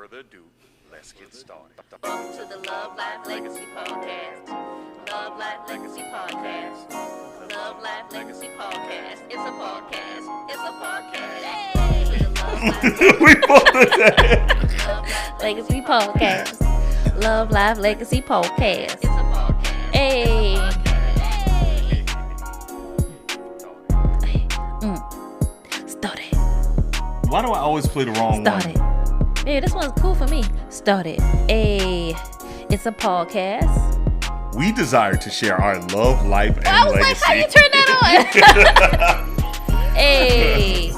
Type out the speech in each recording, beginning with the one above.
further ado, let's get started. Welcome to the Love Life Legacy Podcast. Love Life Legacy Podcast. Love Life Legacy Podcast. It's a podcast. It's a podcast. Hey! We both did that. Love Life Legacy Podcast. Love Life Legacy Podcast. It's a podcast. Hey! Started. Why do I always play the wrong Started. one? Hey, this one's cool for me. Started. Hey, it's a podcast. We desire to share our love, life, and I was legacy. like, how you turn that on? Hey,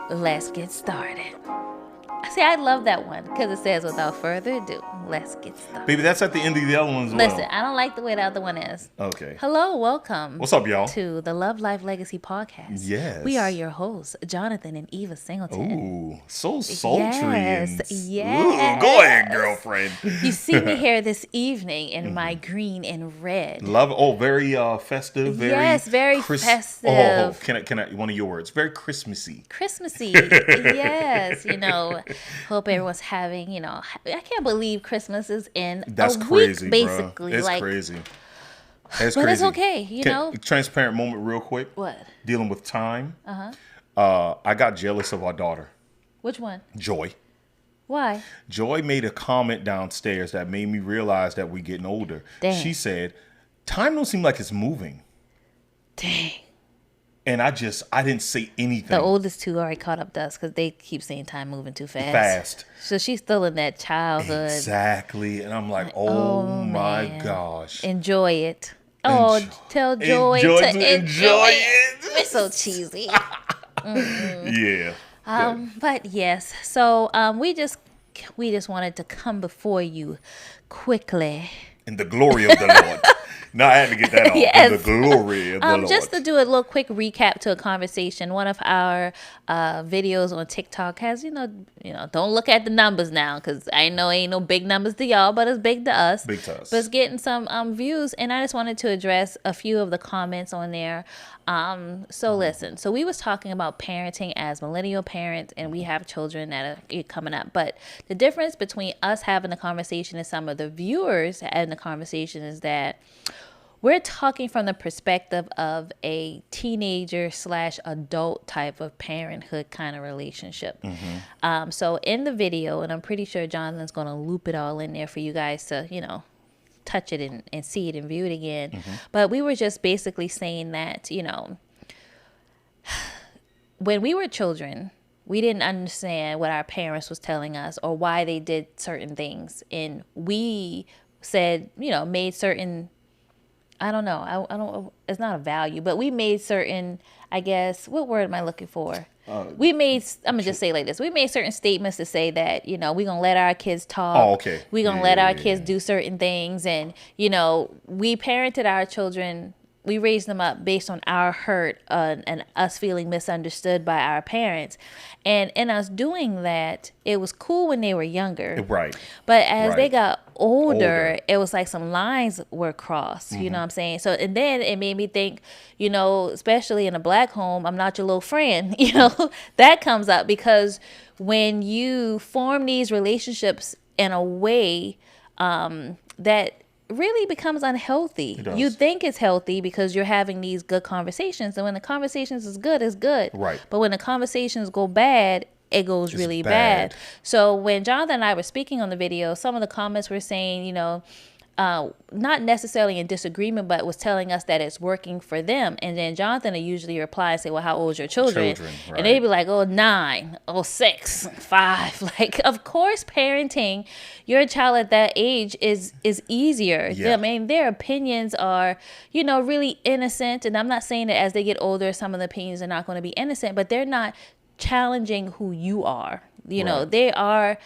let's get started. See, I love that one because it says, without further ado, let's get started. Baby, that's at the end of the other ones as well. Listen, I don't like the way the other one is. Okay. Hello, welcome. What's up, y'all? To the Love Life Legacy Podcast. Yes. We are your hosts, Jonathan and Eva Singleton. Ooh, so sultry. Yes, and... yes. Ooh, go ahead, girlfriend. You see me here this evening in my green and red. Love it. Oh, very festive. Very Yes, very festive. Oh, can I? One of your words. Very Christmassy. Christmassy. Yes, hope everyone's having, I can't believe Christmas is in That's a crazy, week, basically. Bro. It's like, crazy. It's but crazy. it's okay, you know. Transparent moment real quick. What? Dealing with time. I got jealous of our daughter, Which one? Joy. Why? Joy made a comment downstairs that made me realize that we're getting older. Dang. She said, time don't seem like it's moving. Dang. And I didn't say anything. The oldest two already caught up to us because they keep saying time moving too fast. So she's still in that childhood. Exactly. And I'm like, oh my man. gosh. Enjoy it. Oh, tell Joy to enjoy it. We're so cheesy. Yeah. But yes, so we just wanted to come before you quickly. In the glory of the Lord. No, I had to get that off. Yes. In the glory of the Lord. Just to do a little quick recap to a conversation. One of our videos on TikTok has, don't look at the numbers now because I know ain't no big numbers to y'all, but it's big to us. Big to us. But it's getting some views, and I just wanted to address a few of the comments on there. So listen, so we was talking about parenting as millennial parents, and we have children that are coming up. But the difference between us having the conversation and some of the viewers having the conversation is that we're talking from the perspective of a teenager / adult type of parenthood kind of relationship. So in the video, and I'm pretty sure Jonathan's going to loop it all in there for you guys to, touch it and see it and view it again. But we were just basically saying that, when we were children, we didn't understand what our parents was telling us or why they did certain things. And we said, made certain, I don't know, it's not a value, but we made certain, I guess, what word am I looking for? I'm going to just say it like this. We made certain statements to say that, we're going to let our kids talk. Oh, okay. We're going to let our kids do certain things. And, we parented our children. We raised them up based on our hurt and us feeling misunderstood by our parents. And in us doing that, it was cool when they were younger. Right. But as they got older, it was like some lines were crossed. You know what I'm saying? So, and then it made me think, especially in a Black home, I'm not your little friend. That comes up because when you form these relationships in a way that really becomes unhealthy. You think it's healthy because you're having these good conversations, and when the conversations is good, it's good. Right. But when the conversations go bad, it goes really bad. So when Jonathan and I were speaking on the video, some of the comments were saying, not necessarily in disagreement, but was telling us that it's working for them. And then Jonathan would usually reply and say, well, how old is your children? Right. And they'd be like, 9, 6, 5. Like, of course, parenting your child at that age is easier. Yeah. I mean, their opinions are, really innocent. And I'm not saying that as they get older, some of the opinions are not going to be innocent, but they're not challenging who you are. They are...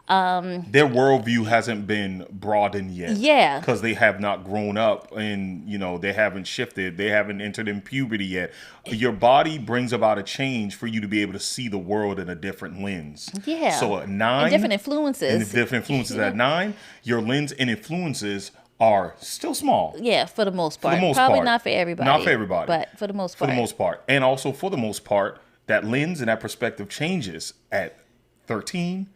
their worldview hasn't been broadened yet. Yeah. Because they have not grown up and, they haven't shifted. They haven't entered in puberty yet. Your body brings about a change for you to be able to see the world in a different lens. Yeah. So at 9. And different influences. At 9, your lens and influences are still small. Yeah, for the most part. Probably Probably not for everybody. Not for everybody. But for the most part. For the most part. And also for the most part, that lens and that perspective changes at 13,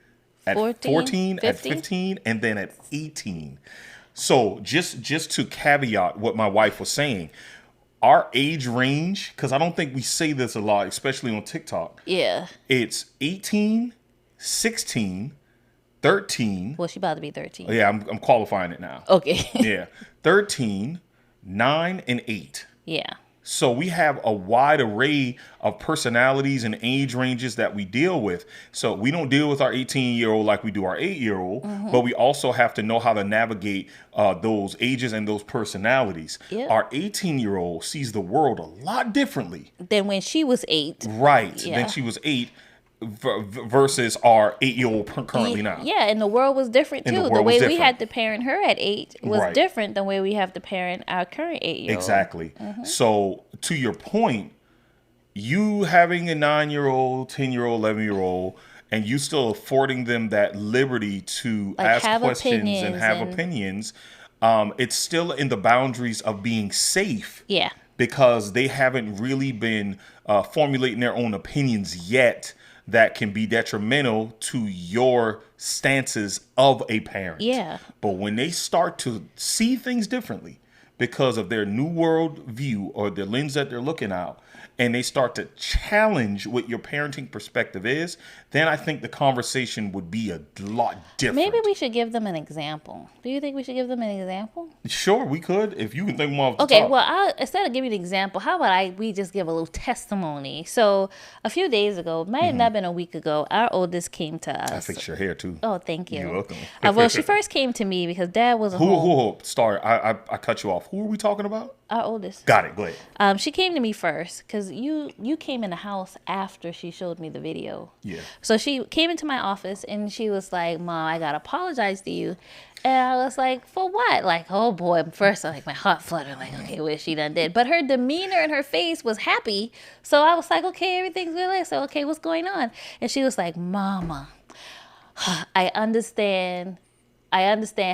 at 14, at 15? 15, and then at 18. So just to caveat what my wife was saying, our age range, because I don't think we say this a lot, especially on TikTok. Yeah. It's 18, 16, 13. Well, she about to be 13. Yeah, I'm qualifying it now. Okay. Yeah. 13, 9, and 8. Yeah. So we have a wide array of personalities and age ranges that we deal with. So we don't deal with our 18-year-old like we do our 8-year-old, but we also have to know how to navigate those ages and those personalities. Yep. Our 18-year-old sees the world a lot differently. Than when she was 8. Right. Yeah. Then she was 8 versus our 8-year-old currently now. Yeah, and the world was different And too. the The world way was we different. had to parent her at 8 was Right. different than the way we have to parent our current 8-year-old. Exactly. So to your point, you having a 9-year-old, 10-year-old, 11-year-old, and you still affording them that liberty to Like, ask have questions and opinions have and- opinions, it's still in the boundaries of being safe. Yeah. Because they haven't really been formulating their own opinions yet that can be detrimental to your stances of a parent. Yeah. But when they start to see things differently because of their new world view or the lens that they're looking at, and they start to challenge what your parenting perspective is, then I think the conversation would be a lot different. Maybe we should give them an example. Do you think we should give them an example? Sure, we could, if you can think more off the Okay, top. well, instead of giving an example, how about we just give a little testimony? So a few days ago, it might have not been a week ago, our oldest came to us. I fixed your hair too. Oh, thank you. You're welcome. Well, she first came to me because Dad wasn't home. Who? Sorry, I cut you off. Who are we talking about? Our oldest. Got it. Go ahead. She came to me first because you came in the house after she showed me the video. Yeah. So she came into my office and she was like, "Mom, I gotta apologize to you." And I was like, "For what?" Like, oh boy. First, like my heart fluttered. Like, okay, what she done did? But her demeanor and her face was happy. So I was like, "Okay, everything's good." I said, "Okay, what's going on?" And she was like, "Mama, I understand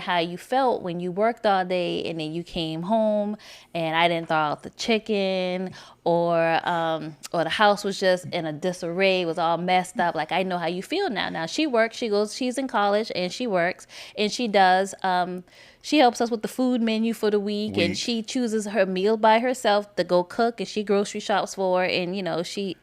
how you felt when you worked all day and then you came home and I didn't thaw out the chicken or the house was just in a disarray, was all messed up. Like, I know how you feel now." Now she works, she's in college and she works and she does, she helps us with the food menu for the week. And she chooses her meal by herself to go cook and she grocery shops for, and you know, she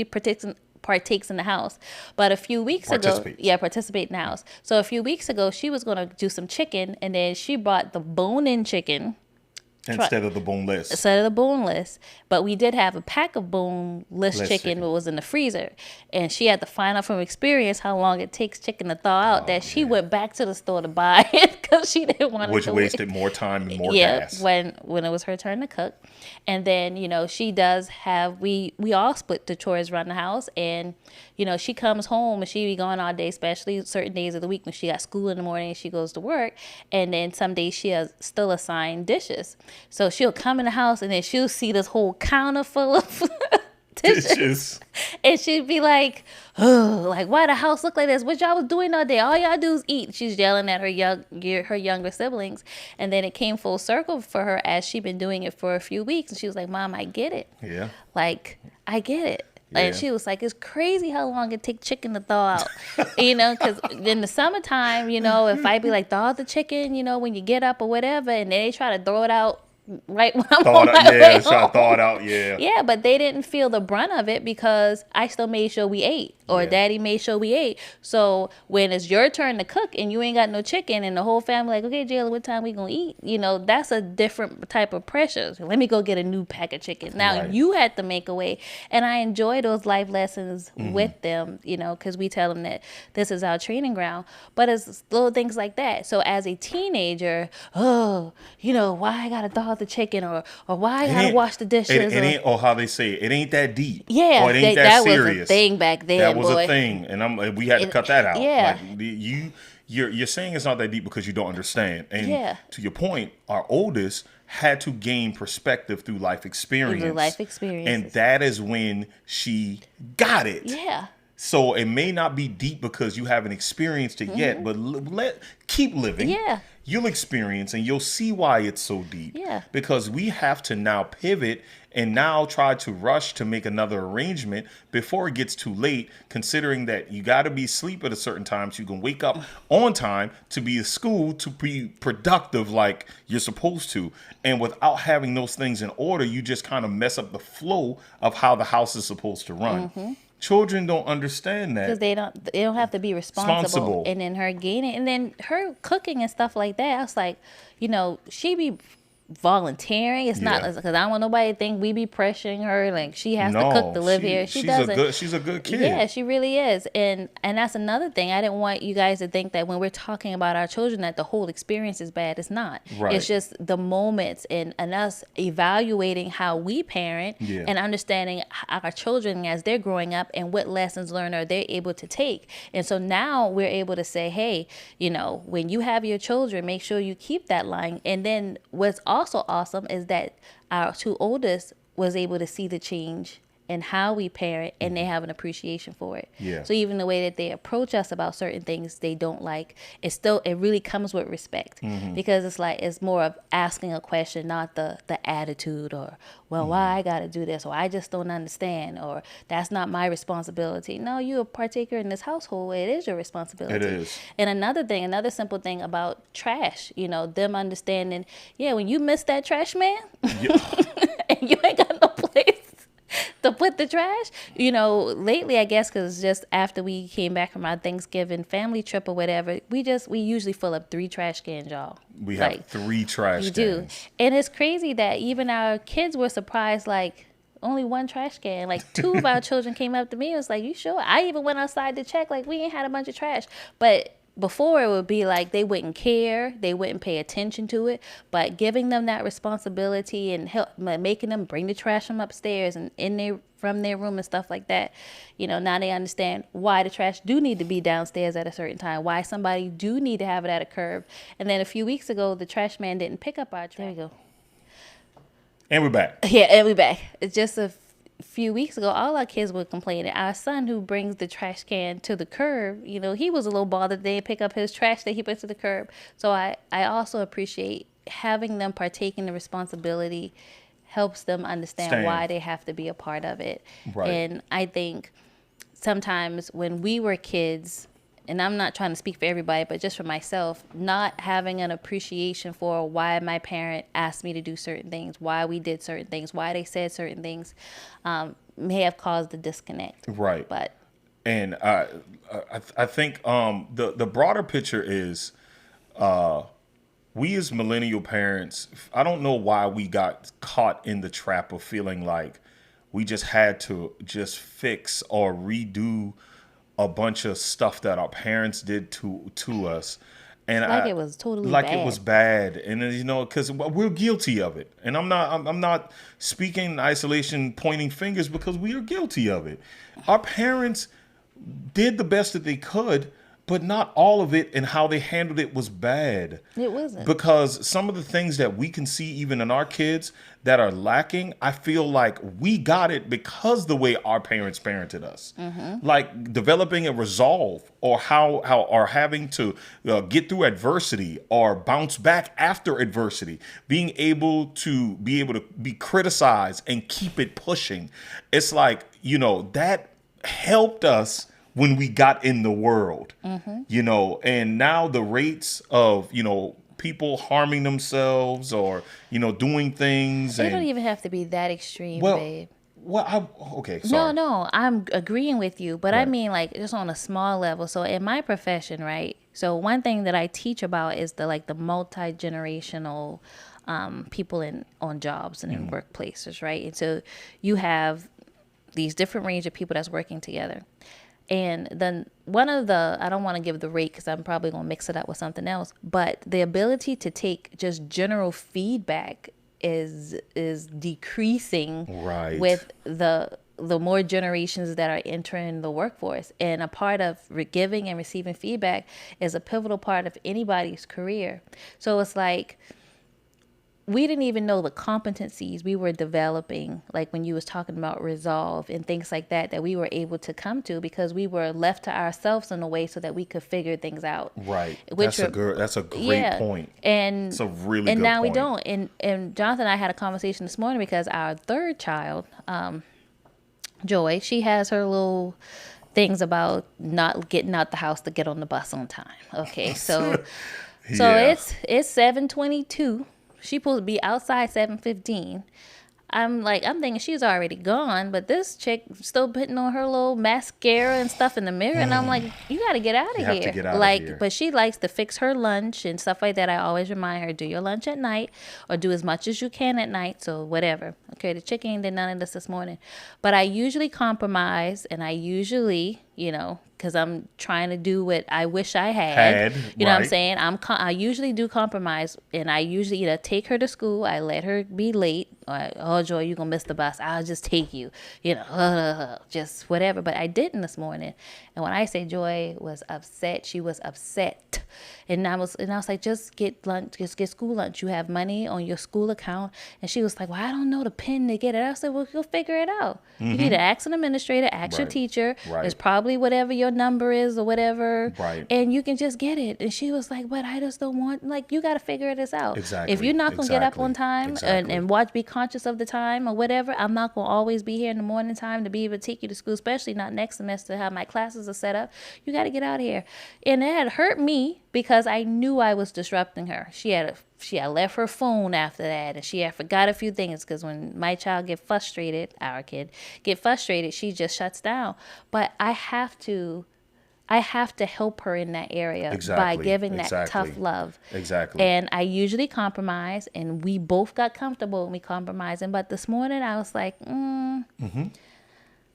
partakes in the house. But a few weeks ago, participate in the house. So a few weeks ago, she was going to do some chicken, and then she bought the bone-in chicken instead of the boneless. But we did have a pack of boneless chicken that was in the freezer, and she had to find out from experience how long it takes chicken to thaw out. She went back to the store to buy it because she didn't want to. Which wasted more time and more gas. when it was her turn to cook. And then, you know, she does have, we all split the chores around the house, and you know, she comes home and she be gone all day, especially certain days of the week when she got school in the morning and she goes to work. And then some days she has still assigned dishes. So she'll come in the house and then she'll see this whole counter full of dishes. And she'd be like, "Oh, like, why the house look like this? What y'all was doing all day? All y'all do is eat." She's yelling at her younger siblings. And then it came full circle for her as she'd been doing it for a few weeks. And she was like, "Mom, I get it. Yeah. Like, I get it." Yeah. And she was like, "It's crazy how long it take chicken to thaw out." You know, because in the summertime, you know, if I be like, "Thaw out the chicken," you know, when you get up or whatever, and then they try to throw it out right when I'm on my way home. Try to thaw it out, yeah. Yeah, but they didn't feel the brunt of it because I still made sure we ate, or Daddy made sure we ate. So when it's your turn to cook and you ain't got no chicken and the whole family like, "Okay, Jayla, what time we gonna eat?" You know, that's a different type of pressure. So let me go get a new pack of chicken. Now you had to make a way, and I enjoy those life lessons with them, you know, because we tell them that this is our training ground. But it's little things like that. So as a teenager, oh, you know, why I gotta thaw out the chicken, or why I gotta wash the dishes, it ain't, or how they say it ain't that deep. Yeah, or it ain't that serious. Was a thing back then. That was a thing, and we had to cut that out. Yeah, like, you're saying it's not that deep because you don't understand. And to your point, our oldest had to gain perspective through life experience. And that is when she got it. Yeah. So it may not be deep because you haven't experienced it yet, but keep living. Yeah. You'll experience and you'll see why it's so deep. Yeah. Because we have to now pivot and now try to rush to make another arrangement before it gets too late, considering that you got to be asleep at a certain time so you can wake up on time to be at school to be productive like you're supposed to. And without having those things in order, you just kind of mess up the flow of how the house is supposed to run. Children don't understand that. Because they don't have to be responsible. And then her gaining, and then her cooking and stuff like that. I was like, she be volunteering. It's not Yeah. because I don't want nobody to think we be pressuring her like she has to cook to live here. She doesn't. She's a good kid. Yeah, she really is. And that's another thing. I didn't want you guys to think that when we're talking about our children that the whole experience is bad. It's not. Right. It's just the moments and us evaluating how we parent Yeah. and understanding our children as they're growing up and what lessons learned are they able to take. And so now we're able to say, hey, when you have your children, make sure you keep that line. And then what's also awesome is that our two oldest was able to see the change in how we parent, and they have an appreciation for it. Yeah. So even the way that they approach us about certain things they don't like, it really comes with respect, because it's more of asking a question, not the attitude or, well, why I got to do this, or I just don't understand, or that's not my responsibility. No, you're a partaker in this household. It is your responsibility. It is. And another simple thing about trash, them understanding, yeah, when you miss that trash man Yeah. and you ain't got no place to put the trash, lately, I guess, because just after we came back from our Thanksgiving family trip or whatever, we usually fill up 3 trash cans, y'all. We have 3 trash We cans. do. And it's crazy that even our kids were surprised, like, only 1 trash can. Like, 2 of our children came up to me and was like, you sure? I even went outside to check, like, we ain't had a bunch of trash. But before, it would be like they wouldn't care, they wouldn't pay attention to it, but giving them that responsibility and making them bring the trash from upstairs and from their room and stuff like that, now they understand why the trash do need to be downstairs at a certain time, why somebody do need to have it at a curb. And then a few weeks ago, the trash man didn't pick up our trash. There we go. And we're back. Yeah, and we back. It's just a few weeks ago, all our kids were complaining. Our son, who brings the trash can to the curb, he was a little bothered they didn't pick up his trash that he put to the curb. So I also appreciate having them partake in the responsibility helps them understand why they have to be a part of it. Right. And I think sometimes when we were kids, and I'm not trying to speak for everybody, but just for myself, not having an appreciation for why my parent asked me to do certain things, why we did certain things, why they said certain things, may have caused a disconnect. Right. But and I think the broader picture is we as millennial parents, I don't know why we got caught in the trap of feeling like we just had to just fix or redo a bunch of stuff that our parents did to us, and it was totally like bad. It was bad, and because we're guilty of it, and I'm not speaking in isolation, pointing fingers, because we are guilty of it. Our parents did the best that they could, but not all of it, and how they handled it was bad. It wasn't. Because some of the things that we can see even in our kids that are lacking, I feel like we got it because the way our parents parented us. Like developing a resolve, or how or having to get through adversity or bounce back after adversity, being able to be criticized and keep it pushing. It's like, that helped us when we got in the world, and now the rates of, people harming themselves or, doing things. It don't even have to be that extreme, well, babe. Okay, sorry. No, I'm agreeing with you, but I Right. mean, like, just on a small level. So in my profession, right? So one thing that I teach about is the multi-generational people on jobs and in workplaces, right? And so you have these different range of people that's working together. And then I don't want to give the rate because I'm probably going to mix it up with something else, but the ability to take just general feedback is decreasing Right. with the more generations that are entering the workforce. And a part of giving and receiving feedback is a pivotal part of anybody's career. So it's like, we didn't even know the competencies we were developing, like when you was talking about resolve and things like that we were able to come to because we were left to ourselves in a way so that we could figure things out. Right. Which That's a great yeah, point. and It's a really and good now we point. don't. And Jonathan and I had a conversation this morning because our third child, Joy, she has her little things about not getting out the house to get on the bus on time. Okay, so Yeah. it's 7:22. She supposed to be outside 7:15. I'm thinking she's already gone, but this chick still putting on her little mascara and stuff in the mirror, and I'm like, you got to get out You of have to here. get out of Like, here. but she likes to fix her lunch and stuff like that. I always remind her, do your lunch at night or do as much as you can at night. So whatever. Okay, the chick ain't did none of this morning, but I usually compromise, and I usually, because I'm trying to do what I wish I had. You know what I'm right. saying? I usually do compromise, and I usually either take her to school, I let her be late, or, oh, Joy, you're going to miss the bus. I'll just take you, just whatever. But I didn't this morning. And when I say Joy was upset, she was upset. And I was like, just get lunch, just get school lunch. You have money on your school account. And she was like, well, I don't know the pin to get it. I said, well, you'll figure it out. You need to ask an administrator, ask your Right. teacher. Right. It's probably whatever your number is or whatever. Right. And you can just get it. And she was like, but I just don't want, you got to figure this out. Exactly. If you're not going to get up on time Exactly. and be conscious of the time or whatever, I'm not going to always be here in the morning time to be able to take you to school, especially not next semester, how my classes are set up. You got to get out of here. And it had hurt me because I knew I was disrupting her. She had left her phone after that, and she had forgot a few things because when my child our kid get frustrated, she just shuts down. But I have to help her in that area by giving that tough love. Exactly. And I usually compromise, and we both got comfortable when we compromising. But this morning I was like,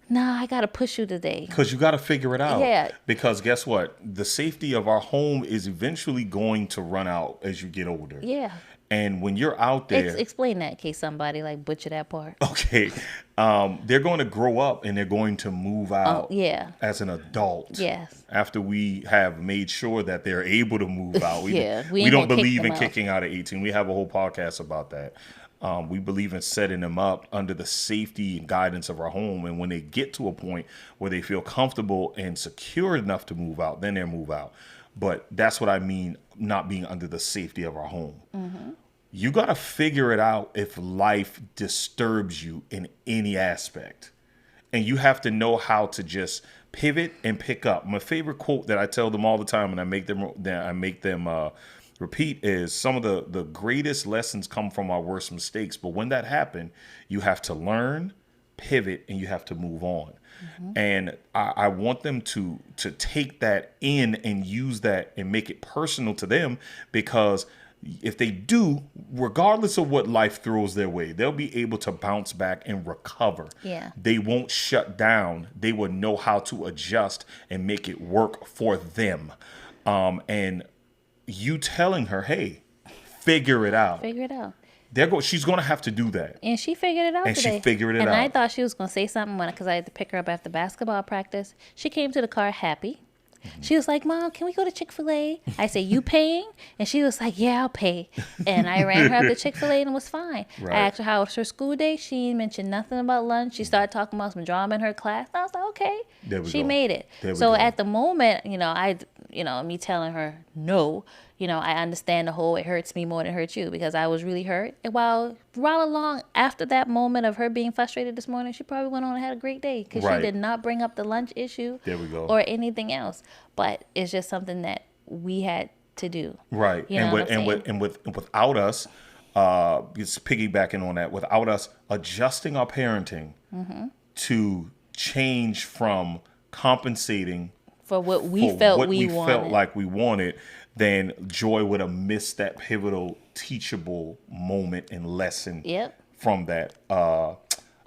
no, I got to push you today. Because you got to figure it out. Yeah. Because guess what? The safety of our home is eventually going to run out as you get older. Yeah. And when you're out there, Explain that in case somebody butcher that part. okay, they're going to grow up and they're going to move out yeah. as an adult. Yes. After we have made sure that they're able to move out. Yeah, we We ain't don't gonna kick believe in them out. kicking out at 18. We have a whole podcast about that. We believe in setting them up under the safety and guidance of our home. And when they get to a point where they feel comfortable and secure enough to move out, then they'll move out. But that's what I mean, not being under the safety of our home. Mm-hmm. You got to figure it out if life disturbs you in any aspect. And you have to know how to just pivot and pick up. My favorite quote that I tell them all the time, and I make them repeat, is some of the greatest lessons come from our worst mistakes. But when that happens, you have to learn, pivot, and you have to move on. Mm-hmm. And I want them to take that in and use that and make it personal to them, because if they do, regardless of what life throws their way, they'll be able to bounce back and recover. Yeah. They won't shut down. They will know how to adjust and make it work for them. And you telling her, hey, figure it out. Figure it out. She's going to have to do that. And she figured it out And today. she figured it out. And I thought she was going to say something because I had to pick her up after basketball practice. She came to the car happy. She was like, Mom, can we go to Chick-fil-A? I said, you paying? And she was like, yeah, I'll pay. And I ran her up to Chick-fil-A and it was fine. Right. I asked her how was her school day. She mentioned nothing about lunch. She started talking about some drama in her class. And I was like, okay. There we She go. made it. There we So go. at the moment, me telling her no, I understand the whole it hurts me more than it hurts you, because I was really hurt. And while along after that moment of her being frustrated this morning, she probably went on and had a great day because Right. she did not bring up the lunch issue There we go. or anything else. But it's just something that we had to do. Right. You know what I'm saying? And without us, just piggybacking on that, without us adjusting our parenting Mm-hmm. to change from compensating For what we for felt what we we wanted. felt like we wanted, then Joy would have missed that pivotal, teachable moment and lesson Yep. from that. I And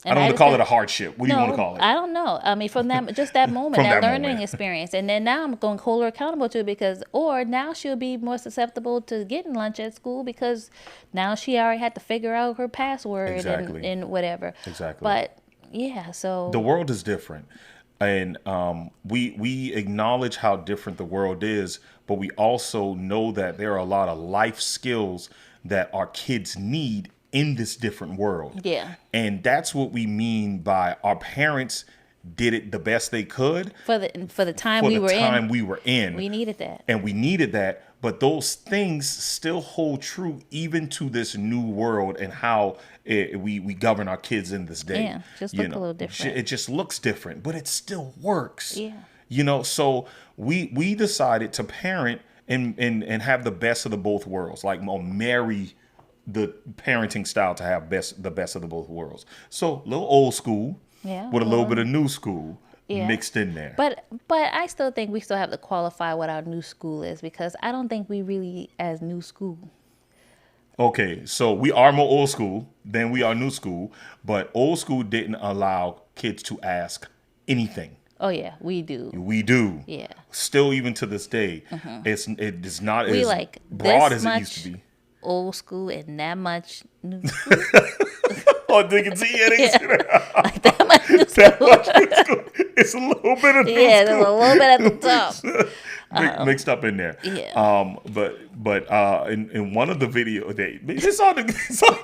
don't I want to just call said- it a hardship. What do you want to call it? I don't know. I mean, from that, just that moment, From that that learning moment. experience. And then now I'm going to hold her accountable to it or now she'll be more susceptible to getting lunch at school because now she already had to figure out her password Exactly. and whatever. Exactly. But yeah, so. The world is different. And we acknowledge how different the world is, but we also know that there are a lot of life skills that our kids need in this different world. Yeah. And that's what we mean by our parents did it the best they could For the time for we the were time in. we were in. We needed that. And we needed that. But those things still hold true even to this new world and how we govern our kids in this day. Yeah, just look a little different. It just looks different, but it still works. Yeah. So we decided to parent and have the best of the both worlds, like marry the parenting style to have the best of the both worlds. So a little old school with a little bit of new school mixed in there. But I still think we still have to qualify what our new school is, because I don't think we really as new school. Okay, so we are more old school than we are new school, but old school didn't allow kids to ask anything. Oh yeah, we do. We do. Yeah. Still, even to this day, it is not We as like broad this as it much used to be. old school and that much new school. Oh, they can see it. Like that much new That school. much new school. It's a little bit of new Yeah, there's a school. little bit at the top. Mixed up in there. Yeah. But in one of the videos, it's all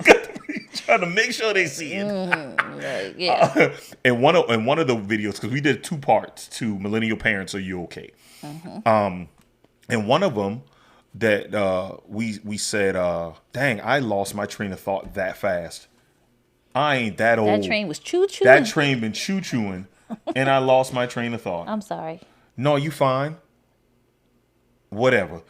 trying to make sure they see it. Like, yeah. In one of the videos, because we did 2 parts to Millennial Parents, Are You Okay? And one of them that we said, dang, I lost my train of thought that fast. I ain't that old. That train was choo-choo. That train been choo-chooing, and I lost my train of thought. I'm sorry. No, you fine. Whatever.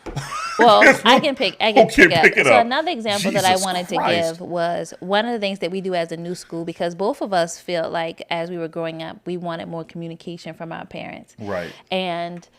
Well, I can pick Okay, pick it So up. another example that I Jesus wanted Christ. to give was one of the things that we do as a new school, because both of us feel like as we were growing up, we wanted more communication from our parents. Right. And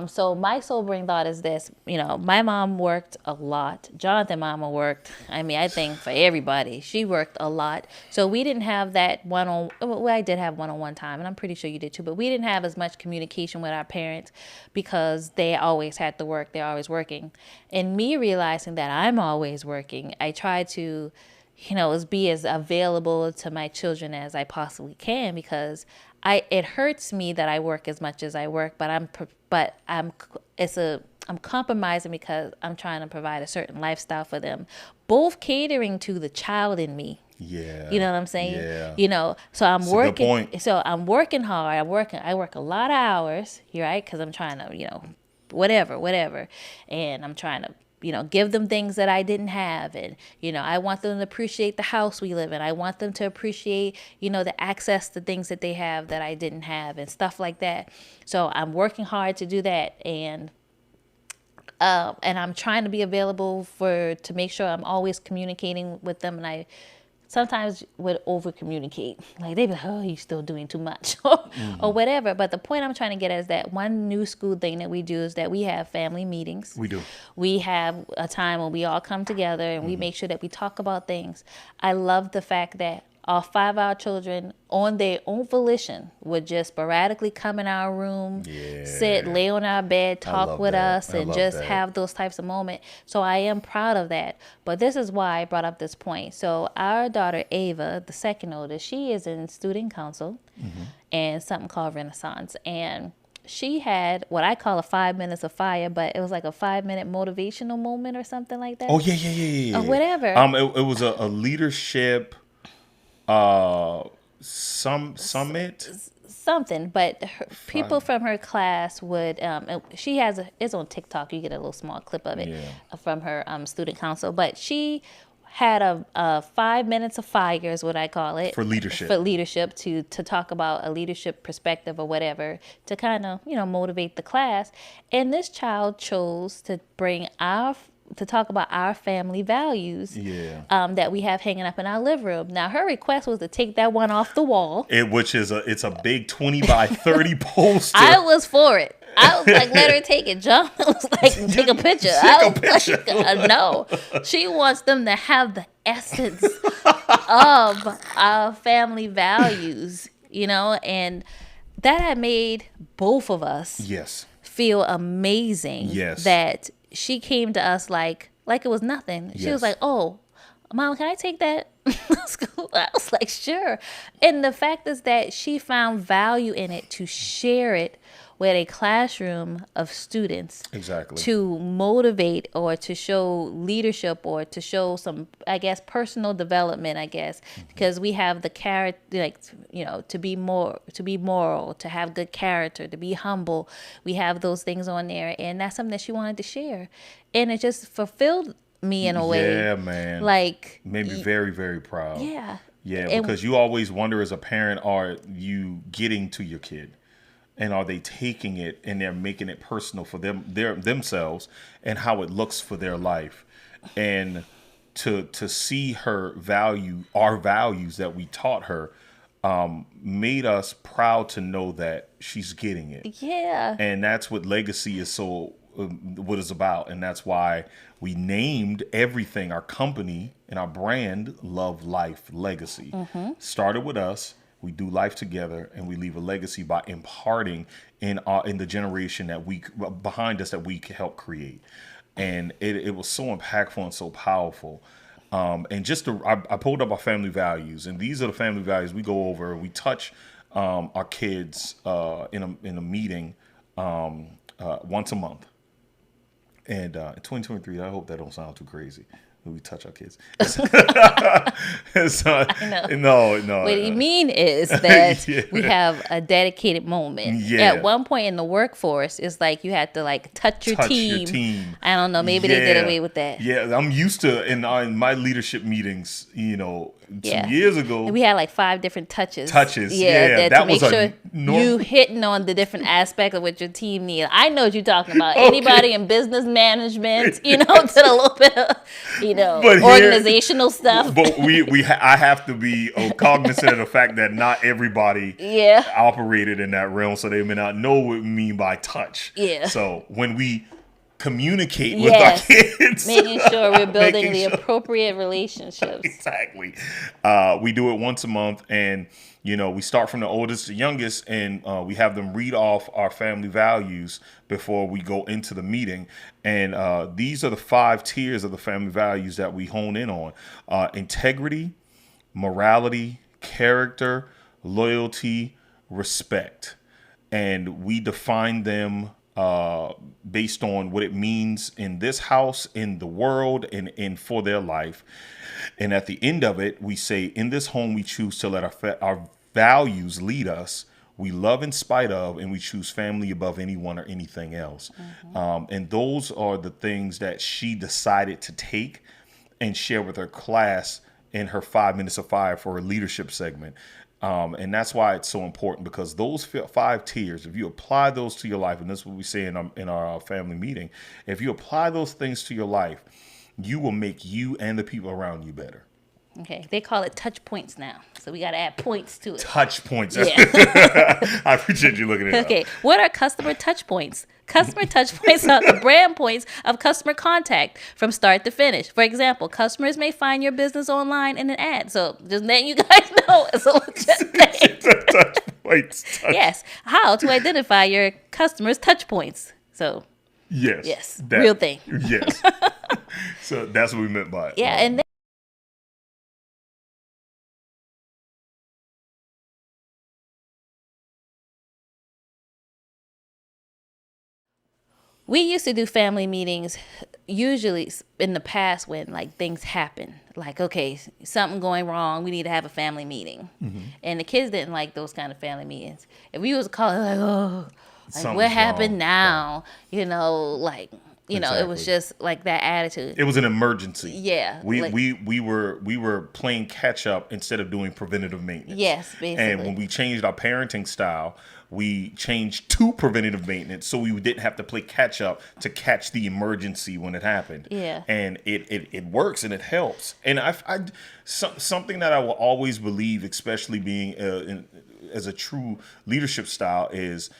so my sobering thought is this, my mom worked a lot. Jonathan's mama worked. I mean, I think for everybody, she worked a lot. So we didn't have that well, I did have one-on-one time, and I'm pretty sure you did too, but we didn't have as much communication with our parents because they always had to work. They're always working. And me realizing that I'm always working, I try to be as available to my children as I possibly can, because it hurts me that I work as much as I work, but I'm compromising because I'm trying to provide a certain lifestyle for them, both catering to the child in me. Yeah. You know what I'm saying? Yeah. So I'm That's a good working. point. So I'm working hard. I work a lot of hours, right? Because I'm trying to, whatever, and I'm trying to give them things that I didn't have. And, I want them to appreciate the house we live in. I want them to appreciate, the access to things that they have that I didn't have and stuff like that. So I'm working hard to do that. And I'm trying to be available to make sure I'm always communicating with them. And I sometimes would over communicate. Like they'd be like, oh, you're still doing too much or whatever. But the point I'm trying to get at is that one new school thing that we do is that we have family meetings. We do. We have a time when we all come together and we make sure that we talk about things. I love the fact that all 5 of our children on their own volition would just sporadically come in our room, sit, lay on our bed, talk with us, and just have those types of moments. So I am proud of that. But this is why I brought up this point. So our daughter Ava, the second oldest, she is in student council and something called Renaissance. And she had what I call a 5 minutes of fire, but it was like a 5-minute motivational moment or something like that. Oh, yeah. Or whatever. It was a leadership summit. Something, but people from her class would it's on TikTok. You get a little small clip of it from her student council, but she had a 5 minutes of fire is what I call it For leadership to talk about a leadership perspective or whatever, to kind of motivate the class. And this child chose to to talk about our family values that we have hanging up in our living room. Now, her request was to take that one off the wall. It's a big 20 by 30 poster. I was for it. I was like, let her take it. John was like, take a picture. No. She wants them to have the essence of our family values, and that had made both of us feel amazing. That she came to us like it was nothing. She was like, oh, Mom, can I take that to school? I was like, sure. And the fact is that she found value in it to share it with a classroom of students Exactly. to motivate or to show leadership or to show some, I guess, personal development, I guess, because we have the character, like, to be moral, to have good character, to be humble. We have those things on there, and that's something that she wanted to share, and it just fulfilled me in a way. Yeah, man. Like, Made me very, very proud. yeah. Yeah, And because you always wonder as a parent, are you getting to your kid? And are they taking it and they're making it personal for themselves and how it looks for their life? And to see her value our values that we taught her, made us proud to know that she's getting it. yeah. And that's what legacy is what it's about. And that's why we named everything, our company and our brand, Love Life Legacy. Started with us. We do life together, and we leave a legacy by imparting in the generation that we behind us that we can help create. And it was so impactful and so powerful. And I pulled up our family values, and these are the family values we go over. We touch our kids in a meeting once a month. And in 2023, I hope that don't sound too crazy. We touch our kids. No. What you mean is that Yeah. we have a dedicated moment. Yeah. At one point in the workforce, it's like you had to like touch your team. I don't know. Maybe they did Yeah. away with that. Yeah, I'm used to in my leadership meetings. Yeah. Some years ago. And we had like 5 different touches. Touches, yeah, that to make was a sure norm- you hitting on the different aspects of what your team needs. I know what you're talking about. Anybody in business management, to the little bit of, But organizational stuff. But I have to be cognizant of the fact that not everybody Yeah. operated in that realm, so they may not know what we mean by touch. Yeah. So when we communicate with our kids, making sure we're building making the sure- appropriate relationships. Exactly. We do it once a month, and we start from the oldest to youngest, and we have them read off our family values before we go into the meeting. And these are the 5 tiers of the family values that we hone in on: integrity, morality, character, loyalty, respect. And we define them based on what it means in this house, in the world, and for their life. And at the end of it, we say, in this home, we choose to let our values lead us. We love in spite of, and we choose family above anyone or anything else. And those are the things that she decided to take and share with her class in her 5 minutes of fire for her leadership segment. And that's why it's so important, because those 5 tiers, if you apply those to your life, and this is what we say in our family meeting, if you apply those things to your life, you will make you and the people around you better. Okay, they call it touch points now, so we got to add points to it. Touch points. Yeah. I appreciate you looking at it. Okay, what are customer touch points? Customer touch points are the brand points of customer contact from start to finish. For example, customers may find your business online in an ad. So just letting you guys know, it's a legit thing. Touch points. Yes, how to identify your customers' touch points. So Yes. real thing. Yes. So that's what we meant by it. Yeah, and then we used to do family meetings usually in the past when like things happen. Like, okay, something going wrong, we need to have a family meeting. And the kids didn't like those kind of family meetings. If we was calling like, oh, like Something's what happened wrong. now? It was Exactly. just like that attitude. It was an emergency. Yeah, We like- we were playing catch up instead of doing preventative maintenance. Yes, basically. And when we changed our parenting style, we changed to preventative maintenance, so we didn't have to play catch up to catch the emergency when it happened. Yeah. And it works and it helps. And something that I will always believe, especially being as a true leadership style, is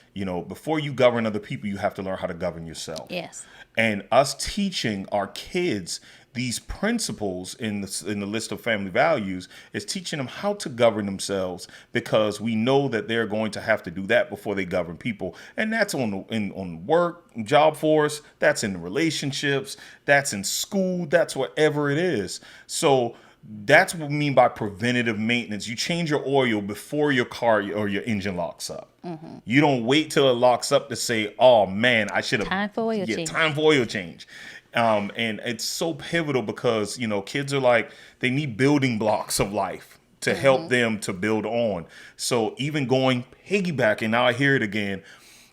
before you govern other people, you have to learn how to govern yourself. Yes. And us teaching our kids these principles in the list of family values is teaching them how to govern themselves, because we know that they're going to have to do that before they govern people. And that's on work, job force, that's in relationships, that's in school, that's whatever it is. So That's what we mean by preventative maintenance. You change your oil before your car or your engine locks up. You don't wait till it locks up to say, "Oh man, I should have." Time for oil Yeah, change. time for oil change. And it's so pivotal because kids are like they need building blocks of life to help them to build on. So even going piggybacking, now I hear it again.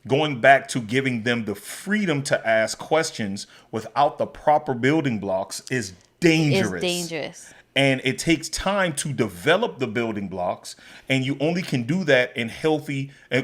Going back to giving them the freedom to ask questions without the proper building blocks is dangerous. It's dangerous. And it takes time to develop the building blocks, and you only can do that in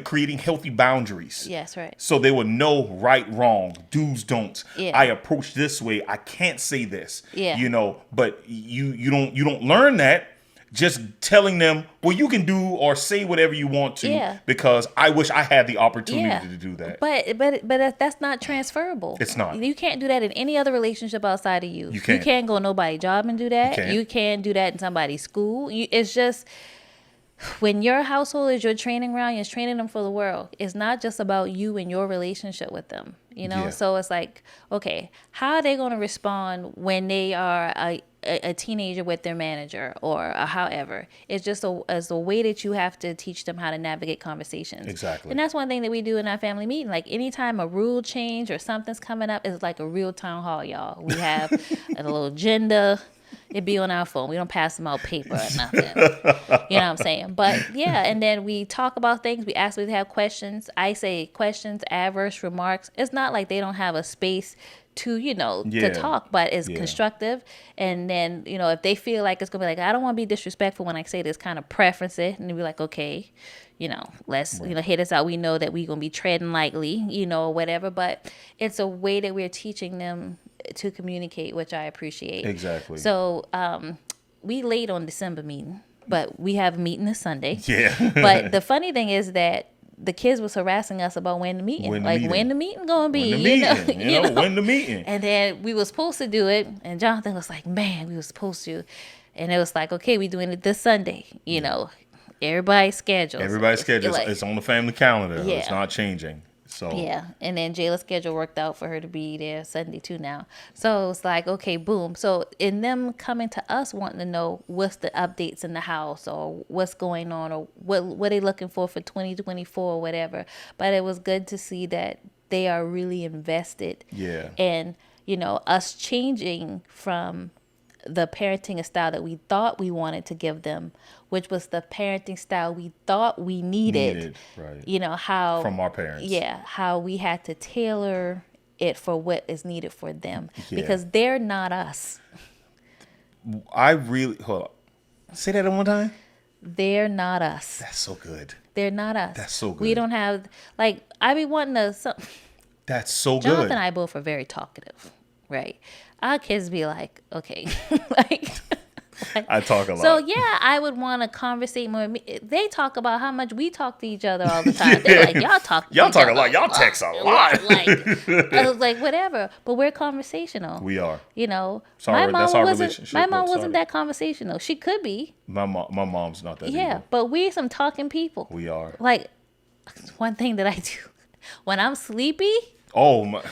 creating healthy boundaries. Yes, right. So they will know right, wrong, do's, don'ts. Yeah. I approach this way. I can't say this. Yeah. But you don't learn that just telling them, well, you can do or say whatever you want to. Yeah. Because I wish I had the opportunity Yeah. to do that. But that's not transferable. It's not. You can't do that in any other relationship outside of you. You can't. You can't go nobody's job and do that. can't. You can't do that in somebody's school. It's just when your household is your training ground, you're training them for the world. It's not just about you and your relationship with them. Yeah. So it's like, okay, how are they going to respond when they are a teenager with their manager or however? It's just as a way that you have to teach them how to navigate conversations. Exactly. And that's one thing that we do in our family meeting. Like anytime a rule change or something's coming up, it's like a real town hall, y'all. We have a little agenda. It'd be on our phone. We don't pass them out paper or nothing. You know what I'm saying? But yeah, and then we talk about things. We ask if they have questions. I say questions, adverse remarks. It's not like they don't have a space to, to talk, but it's constructive. And then, if they feel like it's going to be like, I don't want to be disrespectful when I say this, kind of preference it. And be like, okay, let's, hit us out. We know that we're going to be treading lightly, or whatever. But it's a way that we're teaching them to communicate, which I appreciate. Exactly. So we late on December meeting, but we have a meeting this Sunday. Yeah. But the funny thing is that the kids was harassing us about when the meeting. When the meeting gonna be? When the meeting. And then we was supposed to do it, and Jonathan was like, "Man, we was supposed to," and it was like, "Okay, we doing it this Sunday." Everybody's schedule. It's on the family calendar. Yeah. It's not changing. So yeah, and then Jayla's schedule worked out for her to be there Sunday too now. So it's like, okay, boom. So in them coming to us wanting to know what's the updates in the house or what's going on or what they looking for 2024 or whatever. But it was good to see that they are really invested. Yeah. And, us changing from the parenting style that we thought we wanted to give them, which was the parenting style we thought we needed. Right. How from our parents. Yeah, how we had to tailor it for what is needed for them because they're not us. Hold on. Say that one time. They're not us. That's so good. They're not us. That's so good. We don't have I be wanting to. That's so good. Jonathan and I both are very talkative, right? Our kids be like, okay, I talk a lot. So yeah, I would want to conversate more. They talk about how much we talk to each other all the time. They're like, y'all talk a lot. Y'all text a lot. I was like, whatever. But we're conversational. We are. My mom that's our relationship. My mom wasn't that conversational. She could be. My mom's not that. Yeah, either. but we're some talking people. We are. Like, one thing that I do when I'm sleepy. Oh my.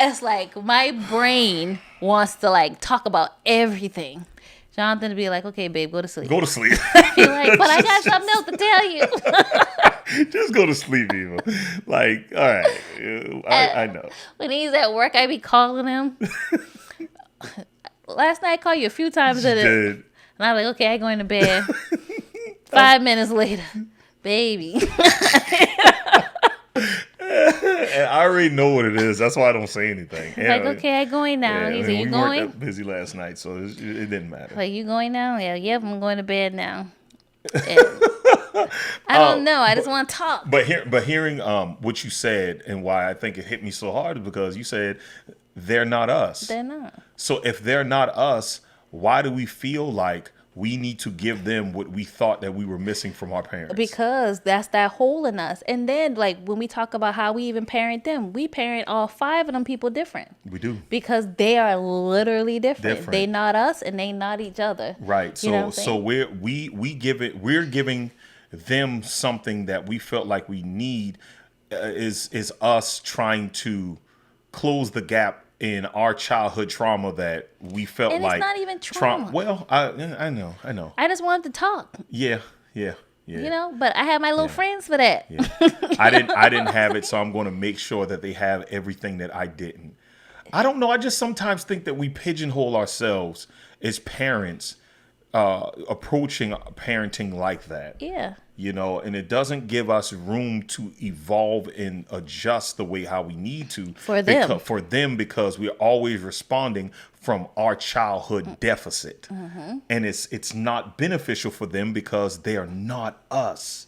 It's like my brain wants to talk about everything. Jonathan would be like, okay, babe, go to sleep. Go to sleep. Be like, but I got something else to tell you. Just go to sleep, Eva. All right. I know. When he's at work, I be calling him. Last night I called you a few times. And I'm like, okay, I go into bed. 5 minutes later, baby. And I already know what it is. That's why I don't say anything. Like, okay, I going now. Yeah, He said, you we going? weren't that busy last night, so it didn't matter. Like, you going now? Yeah, yep, I'm going to bed now. I don't know. I just want to talk. But hearing what you said and why I think it hit me so hard is because you said they're not us. They're not. So if they're not us, why do we feel like we need to give them what we thought that we were missing from our parents? Because that's that hole in us. And then, when we talk about how we even parent them, we parent all 5 of them people different. We do. Because they are literally different. They not us and they not each other. Right. So we're giving them something that we felt like we need is us trying to close the gap in our childhood trauma that we felt And like it's not even trauma. Well, I know. I just wanted to talk, Yeah, yeah. but I have my little friends for that. Yeah. I didn't have it, so I'm going to make sure that they have everything that I didn't. I don't know. I just sometimes think that we pigeonhole ourselves as parents, approaching parenting like that. Yeah. And it doesn't give us room to evolve and adjust the way how we need to For them. for them, because we're always responding from our childhood deficit, and it's not beneficial for them because they are not us.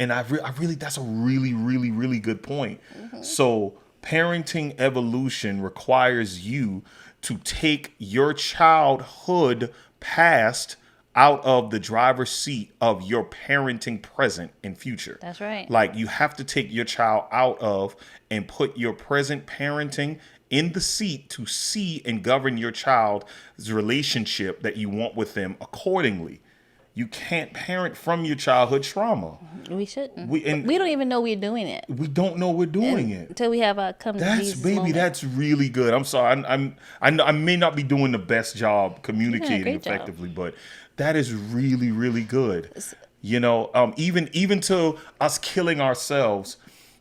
And I really, that's a really, really, really good point. So parenting evolution requires you to take your childhood past out of the driver's seat of your parenting present and future. That's right. Like, you have to take your child out of and put your present parenting in the seat to see and govern your child's relationship that you want with them accordingly. You can't parent from your childhood trauma. We shouldn't. We don't even know we're doing it We don't know we're doing it. until we have our come to Jesus moment. That's really good. I'm sorry. I may not be doing the best job communicating great job. effectively, but that is really, really good. Even to us killing ourselves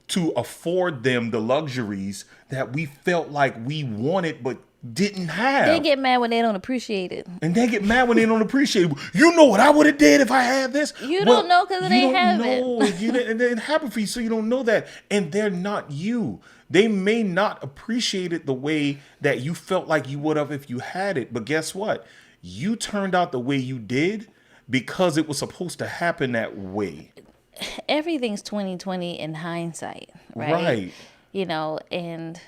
to afford them the luxuries that we felt like we wanted but didn't have. They get mad when they don't appreciate it. And they get mad when they don't appreciate it. You know what I would have did if I had this? You don't know because it ain't happen. It didn't happen for you, so you don't know that. And they're not you. They may not appreciate it the way that you felt like you would have if you had it. But guess what? You turned out the way you did because it was supposed to happen that way. Everything's 2020 in hindsight, right? Right. And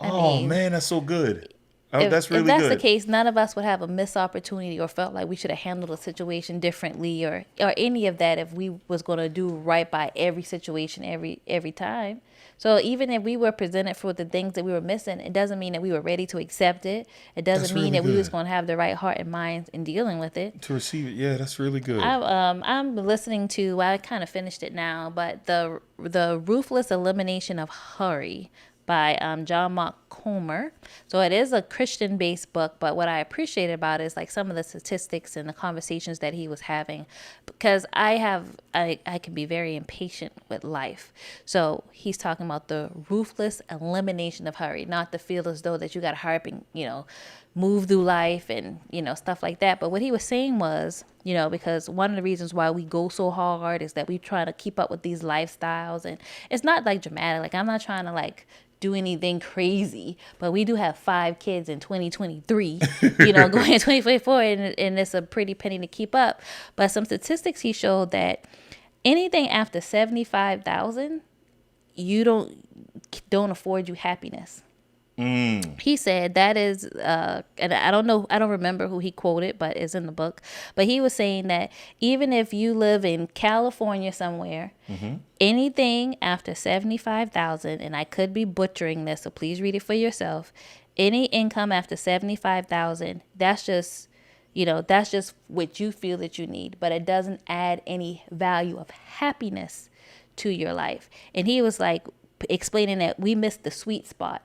Man, that's so good. That's really if that's good. the case, none of us would have a missed opportunity or felt like we should have handled a situation differently or any of that if we was going to do right by every situation every time. So even if we were presented for the things that we were missing, it doesn't mean that we were ready to accept it. It doesn't mean that we was going to have the right heart and mind in dealing with it. To receive it. Yeah, that's really good. I'm listening to, I kind of finished it now, but the Ruthless Elimination of Hurry by John Mark Comer. So it is a Christian-based book, but what I appreciate about it is like some of the statistics and the conversations that he was having, because I can be very impatient with life. So he's talking about the ruthless elimination of hurry, not to feel as though that you got to hurry up and, move through life and, stuff like that. But what he was saying was, because one of the reasons why we go so hard is that we try to keep up with these lifestyles, and it's not like dramatic. Like, I'm not trying to do anything crazy, but we do have 5 kids in 2023, going in 2024, and it's a pretty penny to keep up. But some statistics he showed that anything after 75,000, you don't afford you happiness. He said that is, and I don't remember who he quoted, but it's in the book. But he was saying that even if you live in California somewhere, anything after 75,000, and I could be butchering this, so please read it for yourself. Any income after 75,000, that's just what you feel that you need, but it doesn't add any value of happiness to your life. And he was like explaining that we missed the sweet spot.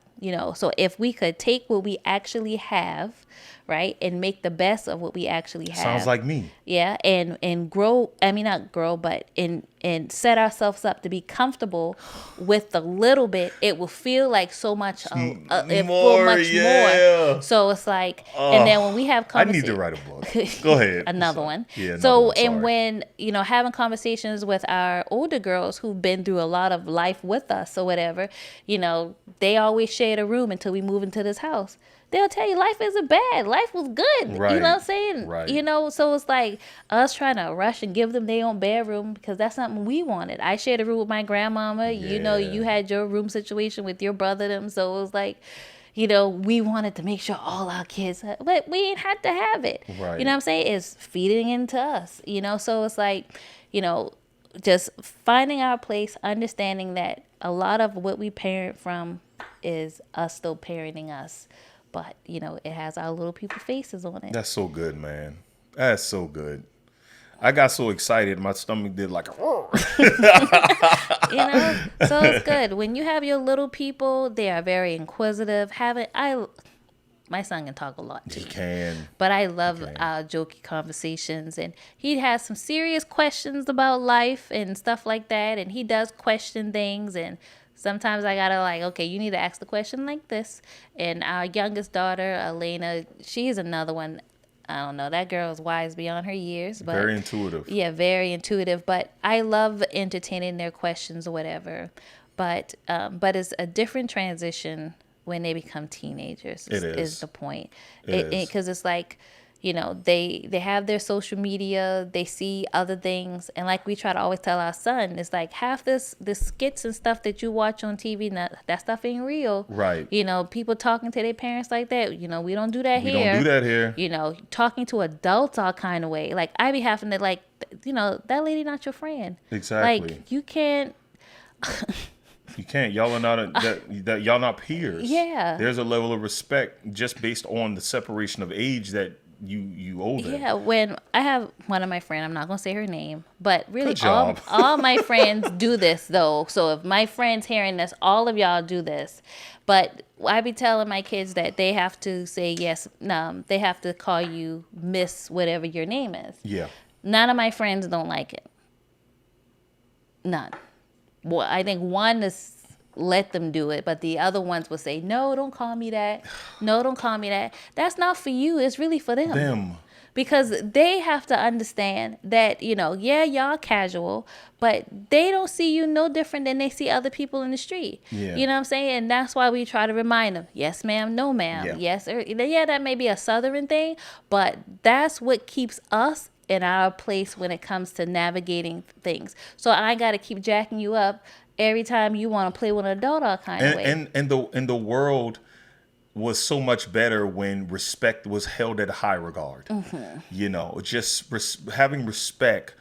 So if we could take what we actually have, right, and make the best of what we actually have. Sounds like me. Yeah, and grow. I mean, not grow, but and set ourselves up to be comfortable with the little bit. It will feel like so much more. So it's like, and then when we have conversations, I need to write a book. Go ahead. Another one. Yeah. So and when having conversations with our older girls who've been through a lot of life with us or whatever, they always shared a room until we move into this house. They'll tell you life isn't bad. Life was good. Right. You know what I'm saying? Right. So it's like us trying to rush and give them their own bedroom because that's something we wanted. I shared a room with my grandmama. Yeah. You had your room situation with your brother them. So it was like, we wanted to make sure all our kids, but we ain't had to have it. Right. You know what I'm saying? It's feeding into us, So it's like, just finding our place, understanding that a lot of what we parent from is us still parenting us. But, it has our little people faces on it. That's so good, man. That's so good. I got so excited, my stomach did like a roar. So it's good when you have your little people. They are very inquisitive. My son can talk a lot too. He can. But I love Okay. our jokey conversations, and he has some serious questions about life and stuff like that, and he does question things, and sometimes I gotta like, okay, you need to ask the question like this. And our youngest daughter, Elena, she's another one. I don't know, that girl is wise beyond her years, but Very intuitive. yeah, very intuitive. But I love entertaining their questions or whatever. But it's a different transition when they become teenagers. It is. Is the point? It is. Because it's like, they have their social media, they see other things, and like we try to always tell our son, it's like half this skits and stuff that you watch on TV, that stuff ain't real. Right. People talking to their parents like that. We don't do that We here. don't do that here. Talking to adults all kind of way. Like I be having to like, that lady not your friend. Exactly. Like you can't. You can't. Y'all are not that y'all not peers. Yeah. There's a level of respect just based on the separation of age that you owe them. Yeah, when I have one of my friends, I'm not gonna say her name, but really Good job. all my friends do this though. So if my friends hearing this, all of y'all do this. But I be telling my kids that they have to say yes. They have to call you Miss whatever your name is. Yeah. None of my friends don't like it. None. Well, I think one is let them do it, but the other ones will say, no, don't call me that. No, don't call me that. That's not for you. It's really for them. Them. Because they have to understand that, yeah, y'all casual, but they don't see you no different than they see other people in the street. Yeah. You know what I'm saying? And that's why we try to remind them, yes, ma'am, no, ma'am. Yeah. Yes, yeah, that may be a Southern thing, but that's what keeps us in our place when it comes to navigating things. So I got to keep jacking you up every time you want to play with an adult all kind of way. And the world was so much better when respect was held at high regard. Mm-hmm. Just having respect,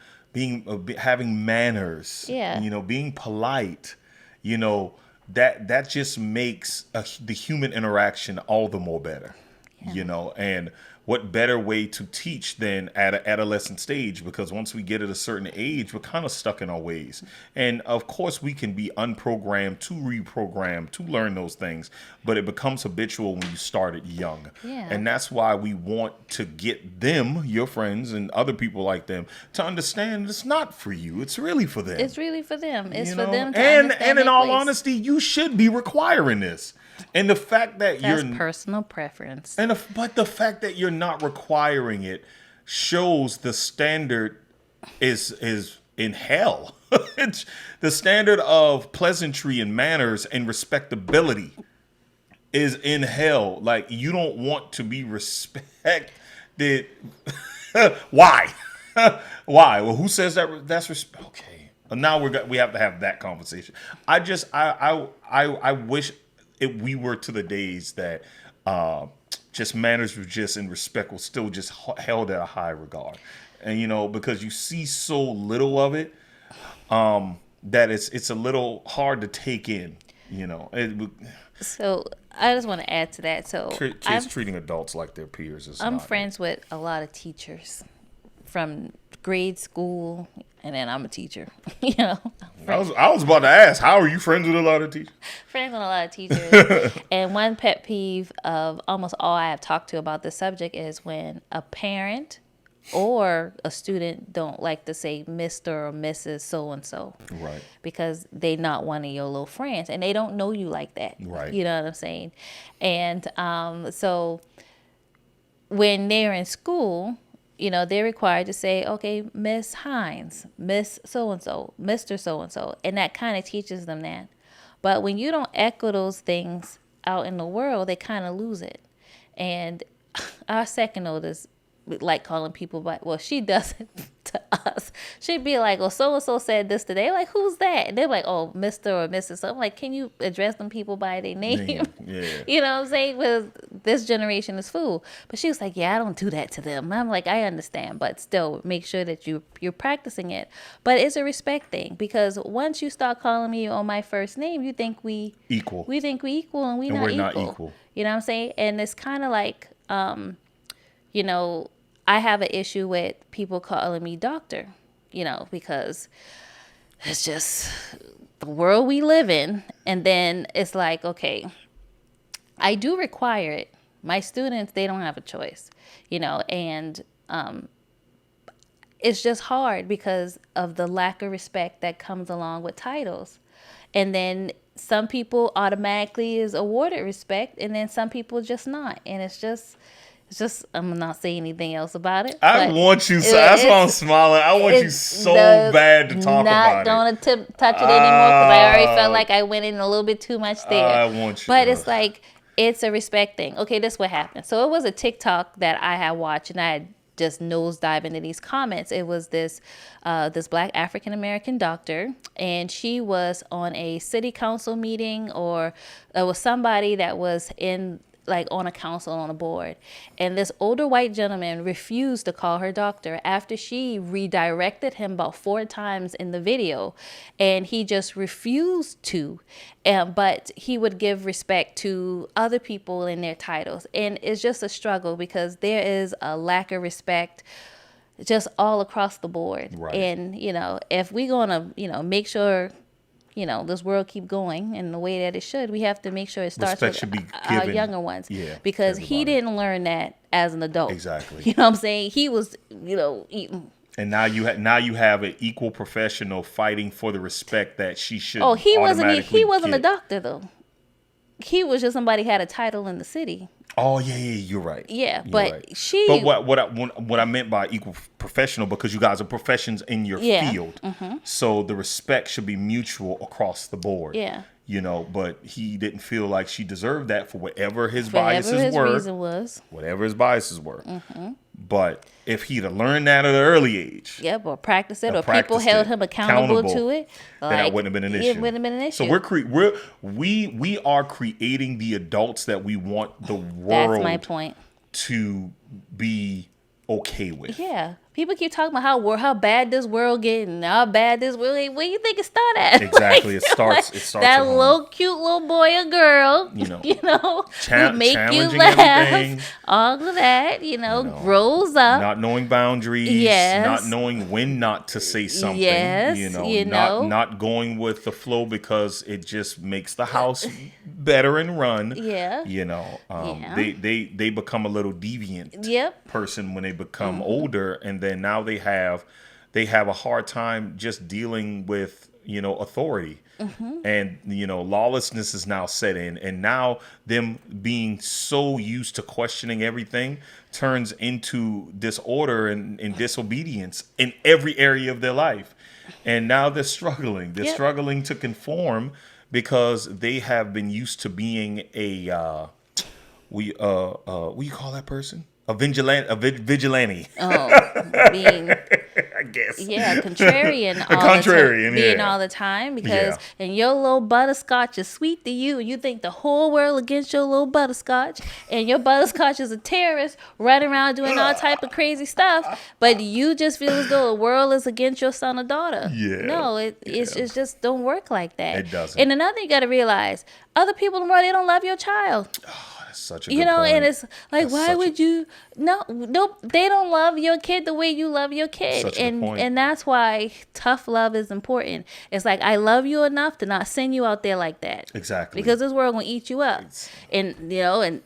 having manners. Yeah. Being polite. That just makes the human interaction all the more better. Yeah. And what better way to teach than at an adolescent stage? Because once we get at a certain age, we're kind of stuck in our ways. And of course, we can be unprogrammed to reprogram to learn those things, but it becomes habitual when you start it young. Yeah. And that's why we want to get them, your friends and other people like them, to understand it's not for you. It's really for them. It's really for them. It's for them to and understand in their all place. honesty, you should be requiring this. And the fact that That's you're personal preference. but the fact that you're not requiring it shows the standard is in hell. It's the standard of pleasantry and manners and respectability is in hell. Like you don't want to be respected. Why? Why? Well, who says that? That's respect. Okay. Now we have to have that conversation. I wish we were to the days that just manners were just and respect was still just held at a high regard, and because you see so little of it, that it's a little hard to take in. So I just want to add to that. So Kids treating adults like their peers is. I'm not friends with a lot of teachers from grade school, and then I'm a teacher. I was about to ask, how are you friends with a lot of teachers? Friends with a lot of teachers. And one pet peeve of almost all I have talked to about this subject is when a parent or a student don't like to say Mr. or Mrs. so-and-so. Right. Because they not one of your little friends, and they don't know you like that. Right. You know what I'm saying? And so when they're in school, they're required to say, okay, Miss Hines, Miss so-and-so, Mr. so-and-so. And that kind of teaches them that. But when you don't echo those things out in the world, they kind of lose it. And our second oldest like calling people by, well, she does it to us. She'd be like, well, so-and-so said this today. Like, who's that? And they're like, oh, Mr. or Mrs. So I'm like, can you address them people by their name? Yeah. You know what I'm saying? Because this generation is fool. But she was like, yeah, I don't do that to them. And I'm like, I understand, but still make sure that you're practicing it. But it's a respect thing, because once you start calling me on my first name, you think we equal. We think we equal, and we're not equal. You know what I'm saying? And it's kind of like, I have an issue with people calling me doctor, because it's just the world we live in. And then it's like, okay, I do require it. My students, they don't have a choice, and it's just hard because of the lack of respect that comes along with titles. And then some people automatically is awarded respect, and then some people just not. And it's just I'm not saying anything else about it. I want you. That's why I'm smiling. I want you so bad to talk about it. Not going to touch it anymore because I already felt like I went in a little bit too much there. I want you. But it's like, it's a respect thing. Okay, this is what happened. So it was a TikTok that I had watched, and I had just nosedive into these comments. It was this Black African American doctor, and she was on a city council meeting, or it was somebody that was in on a council, on a board, and this older white gentleman refused to call her doctor after she redirected him about 4 times in the video, and he just refused to. But he would give respect to other people in their titles, and it's just a struggle because there is a lack of respect just all across the board. Right. And if we're gonna make sure this world keep going in the way that it should, we have to make sure it starts respect with should be our given, younger ones. Yeah, because everybody. he didn't learn that as an adult. Exactly. You know what I'm saying? He was, eating. And now you have an equal professional fighting for the respect that she should. Oh, he wasn't get. a doctor though. He was just somebody who had a title in the city. Oh yeah, you're right. Yeah, you're but right. she. But what I meant by equal professional, because you guys are professions in your field, so the respect should be mutual across the board. Yeah. But he didn't feel like she deserved that for whatever his biases were. Reason was. Whatever his biases were. But if he'd have learned that at an early age, or practice it, or people held him accountable to it, then that wouldn't have been an issue. It wouldn't have been an issue. So we are creating the adults that we want the world. That's my point. To be okay with. Yeah. People keep talking about how bad this world getting, how bad this world. Where do you think it start at? Exactly. It starts that little cute little boy or girl. Who make you laugh. Everything. All of that. Grows up. Not knowing boundaries. Yes. Not knowing when not to say something. Yes. Not going with the flow because it just makes the house better and run. Yeah. They become a little deviant person when they become older, and then now they have a hard time just dealing with authority, and lawlessness is now set in, and now them being so used to questioning everything turns into disorder and disobedience in every area of their life, and now they're struggling to conform because they have been used to being a what do you call that person? A vigilante. Oh, being, I guess. Yeah, contrarian. Being all the time because and your little butterscotch is sweet to you. You think the whole world against your little butterscotch, and your butterscotch is a terrorist running around doing all type of crazy stuff. But you just feel as though the world is against your son or daughter. Yeah. No, it's just don't work like that. It doesn't. And another thing you got to realize: other people in the world, they don't love your child. Such a good point. And it's like, why would you? No, they don't love your kid the way you love your kid, Such a good point. And that's why tough love is important. It's like, I love you enough to not send you out there like that. Exactly. Because this world gonna eat you up, and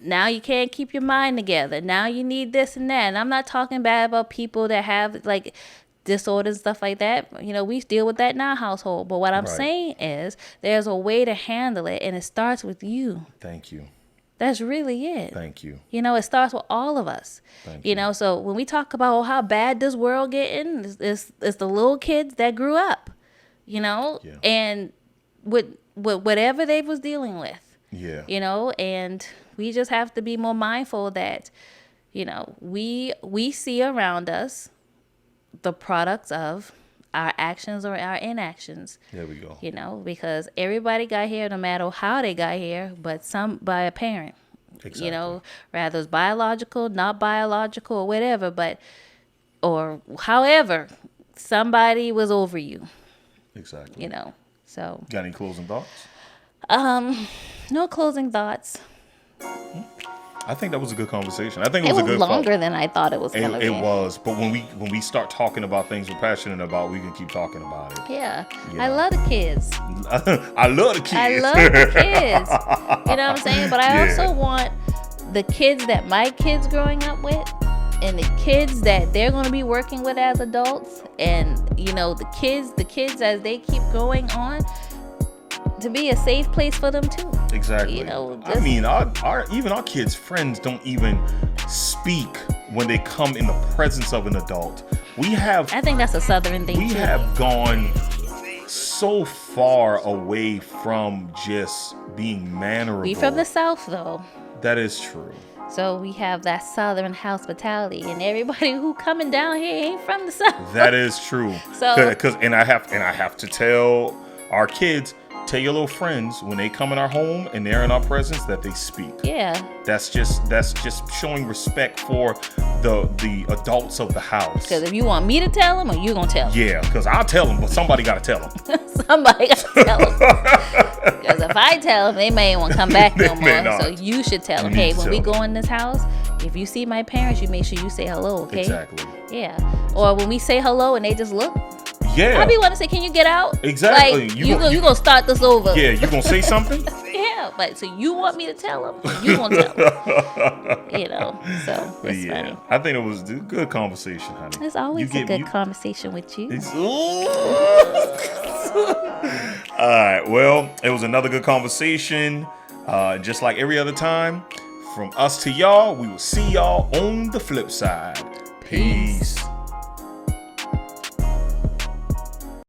now you can't keep your mind together. Now you need this and that. And I'm not talking bad about people that have like disorders and stuff like that. We deal with that in our household. But what I'm saying is, there's a way to handle it, and it starts with you. Thank you. That's really it. Thank you. It starts with all of us. Thank you. So when we talk about how bad this world getting, it's the little kids that grew up, and with whatever they was dealing with. Yeah. And we just have to be more mindful that, we see around us the products of our actions or our inactions. There we go. Because everybody got here, no matter how they got here, but some by a parent. Exactly. Rather it's biological, not biological, or whatever, or however, somebody was over you. Exactly. So. Got any closing thoughts? No closing thoughts. I think that was a good conversation. I think it It was a was good longer than I thought it was going to be. It was, but when we start talking about things we're passionate about, we can keep talking about it. Yeah. Yeah. I love the kids. I love the kids. I love the kids. You know what I'm saying? But I Yeah. also want the kids that my kids growing up with and the kids that they're going to be working with as adults, and you know, the kids as they keep going on, to be a safe place for them too. Exactly. You know, I mean, even our kids' friends don't even speak when they come in the presence of an adult. I think that's a Southern thing We too. have gone so far away from just being mannerable. We from the South though. That is true. So we have that Southern hospitality, and everybody who coming down here ain't from the South. That is true. So- and I have to tell our kids, tell your little friends when they come in our home and they're in our presence that they speak. Yeah. That's just showing respect for the adults of the house. Because if you want me to tell them, or you gonna tell them? Yeah, because I'll tell them, but somebody got to tell them. Somebody got to tell them. Because if I tell them, they may want to come back no They may more. not. So you should tell them, You need hey, to when we tell go in this house, if you see my parents, you make sure you say hello, okay? Exactly. Yeah. Or when we say hello and they just look, Yeah. I be want to say, can you get out? Exactly. Like, You you go- gonna start this over. Yeah, you gonna say something? Yeah, but so you want me to tell them? You gonna tell them? You know, so it's funny. I think it was a good conversation, honey. It's always You a good conversation with you. All right. Well, it was another good conversation. Just like every other time, from us to y'all, we will see y'all on the flip side. Peace.